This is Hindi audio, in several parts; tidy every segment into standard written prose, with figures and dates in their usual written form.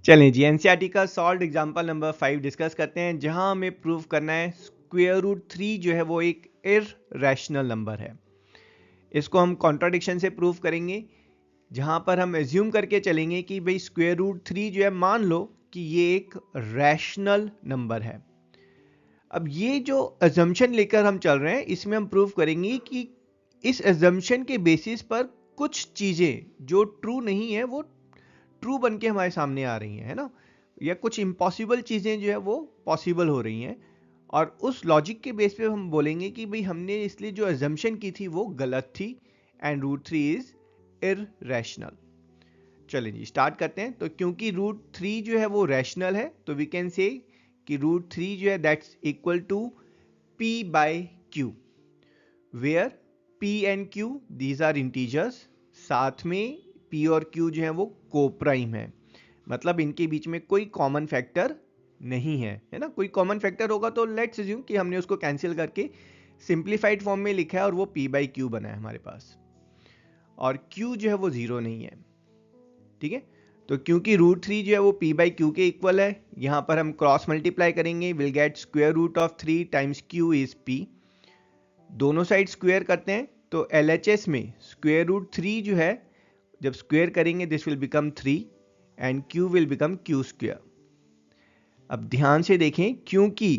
चलें जी, एनसीईआरटी का सॉल्व्ड एग्जांपल नंबर 5 डिस्कस करते हैं, जहां हमें प्रूव करना है स्क्वायर रूट 3 जो है वो एक इररेशनल नंबर है। इसको हम कॉन्ट्राडिक्शन से प्रूव करेंगे, जहां पर हम एज्यूम करके चलेंगे कि भाई स्क्वायर रूट 3 जो है, मान लो कि ये एक रैशनल नंबर है। अब ये जो अजम्पशन लेकर हम चल रहे हैं, इसमें हम प्रूव करेंगे कि इस अजम्पशन के बेसिस पर कुछ चीजें जो ट्रू नहीं है वो ट्रू बन के हमारे सामने आ रही हैं, है ना, या कुछ इम्पॉसिबल चीजें जो है वो पॉसिबल हो रही हैं। और उस लॉजिक के बेस पे हम बोलेंगे कि भाई हमने इसलिए जो अजम्पशन की थी वो गलत थी एंड रूट 3 इज इररेशनल। चलिए जी स्टार्ट करते हैं। तो क्योंकि रूट 3 जो है वो रैशनल है, तो वी कैन से कि रूट 3 जो है that's equal to p by q, where p and q these are integers. साथ में p और q जो है वो कोप्राइम है, मतलब इनके बीच में कोई कॉमन फैक्टर नहीं है ना। कोई कॉमन फैक्टर होगा तो लेट्स अज्यूम कि हमने उसको कैंसिल करके सिंप्लीफाइड फॉर्म में लिखा है और वो p बाई क्यू बना है हमारे पास, और q जो है वो जीरो नहीं है। ठीक है, तो क्योंकि रूट 3 जो है वो p बाई क्यू के इक्वल है, यहां पर हम क्रॉस मल्टीप्लाई करेंगे, will get square root of 3 times q is p। दोनों साइड स्क्वायर करते हैं तो LHS में स्क्वायर रूट 3 जो है जब स्क्वायर करेंगे this will become 3 and q will become q square. अब ध्यान से देखें, क्योंकि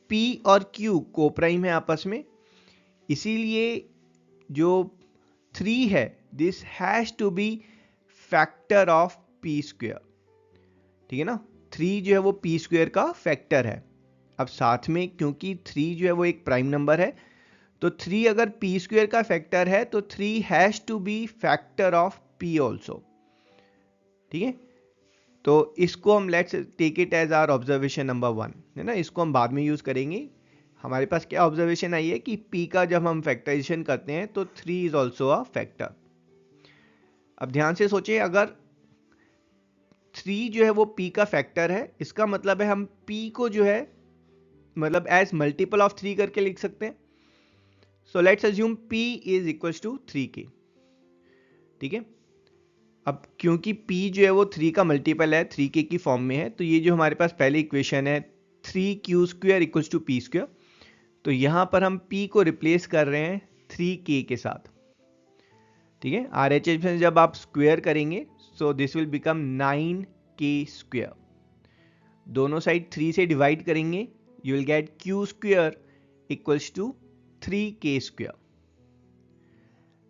p और q कोप्राइम है आपस में, इसीलिए जो 3 है this has to be factor of p square. ठीक है ना, 3 जो है वो p स्क्वायर का फैक्टर है। अब साथ में क्योंकि 3 जो है वो एक प्राइम नंबर है, तो 3 अगर p स्क्वायर का फैक्टर है तो 3 has to be factor of p also. ठीक है, तो इसको हम let's take it as our observation number 1, है ना। इसको हम बाद में यूज करेंगे। हमारे पास क्या ऑब्जर्वेशन आई है कि p का जब हम फैक्टराइजेशन करते हैं तो 3 इज ऑल्सो अ फैक्टर। अब ध्यान से सोचिए, अगर 3 जो है वो p का फैक्टर है, इसका मतलब है हम p को जो है मतलब एज मल्टीपल ऑफ 3 करके लिख सकते हैं। So let's assume p is equals to 3k। ठीक है, अब क्योंकि p जो है वो 3 का मल्टीपल है, 3k की फॉर्म में है, तो ये जो हमारे पास पहली इक्वेशन है 3q square equals to p square, तो यहां पर हम p को रिप्लेस कर रहे हैं 3k के साथ। ठीक है, RHS में जब आप स्क्वायर करेंगे so this will become 9k square. दोनों साइड 3 से डिवाइड करेंगे, you will get q square equals to 3k square.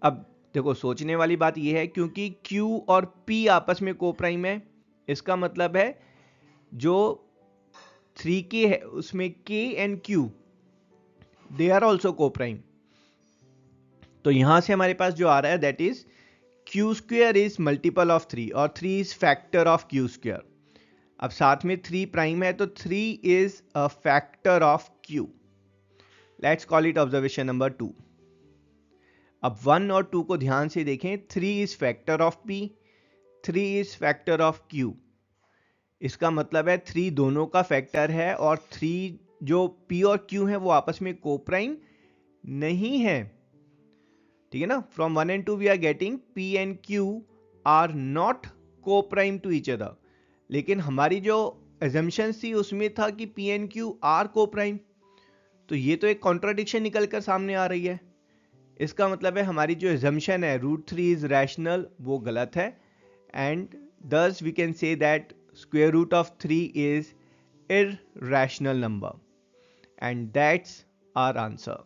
अब देखो सोचने वाली बात यह है, क्योंकि q और p आपस में कोप्राइम है, इसका मतलब है जो 3k है उसमें k and q they are also coprime. तो यहां से हमारे पास जो आ रहा है that is q square is multiple of 3 और 3 is factor of q square. अब साथ में 3 प्राइम है तो 3 is a factor of q। Let's call it observation number 2। अब 1 और 2 को ध्यान से देखें, 3 is factor of p, 3 is factor of q। इसका मतलब है 3 दोनों का फैक्टर है और 3 जो p और q है वो आपस में कोप्राइम नहीं है। ठीक है ना, from 1 and 2 we are getting p and q are not coprime to each other. लेकिन हमारी जो एजम्पशन थी उसमें था कि p and q are coprime, तो ये तो एक कॉन्ट्राडिक्शन निकल कर सामने आ रही है। इसका मतलब है हमारी जो एजम्पशन है रूट 3 इज रैशनल वो गलत है, and thus we can say that square root of 3 is irrational number, and that's our answer.